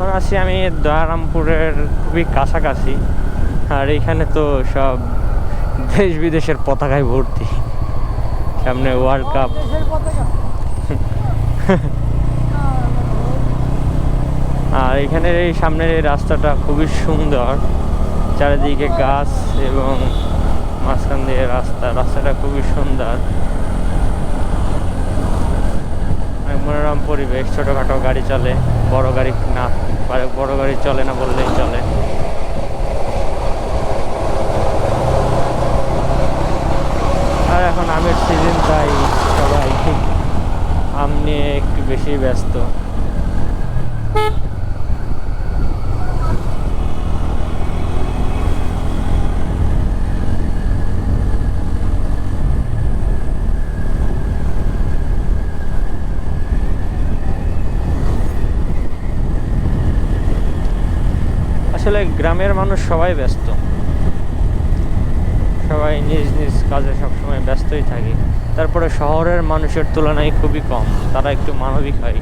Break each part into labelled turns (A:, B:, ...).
A: এখন আছি আমি দয়ারামপুরের খুবই কাছাকাছি, আর এখানে তো সব দেশ বিদেশের পতাকায় ভর্তি। সামনে ওয়ার্ল্ড কাপ। আর এখানের এই সামনের এই রাস্তাটা খুবই সুন্দর, চারিদিকে গাছ এবং মাঝখান দিয়ে রাস্তাটা খুবই সুন্দর, মনোরম পরিবেশ। ছোটোখাটো গাড়ি চলে, বড় গাড়ি না, বড় গাড়ি চলে না বললেই চলে। আর এখন আমের সিজন, তাই সবাই আম নিয়ে একটু বেশি ব্যস্ত। আসলে গ্রামের মানুষ সবাই ব্যস্ত, সবাই নিজ নিজ কাজে সবসময় ব্যস্তই থাকে। তারপরে শহরের মানুষের তুলনায় খুবই কম, তারা একটু মানবিক হয়।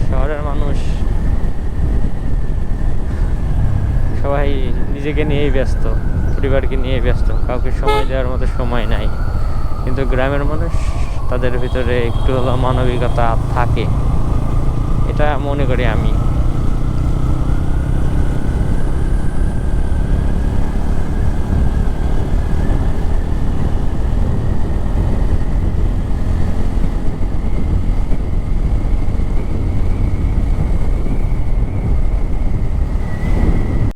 A: শহরের মানুষ সবাই নিজেকে নিয়েই ব্যস্ত, পরিবারকে নিয়ে ব্যস্ত, কাউকে সময় দেওয়ার মতো সময় নাই। কিন্তু গ্রামের মানুষ, তাদের ভিতরে একটু হলেও মানবিকতা থাকে, এটা মনে করি আমি।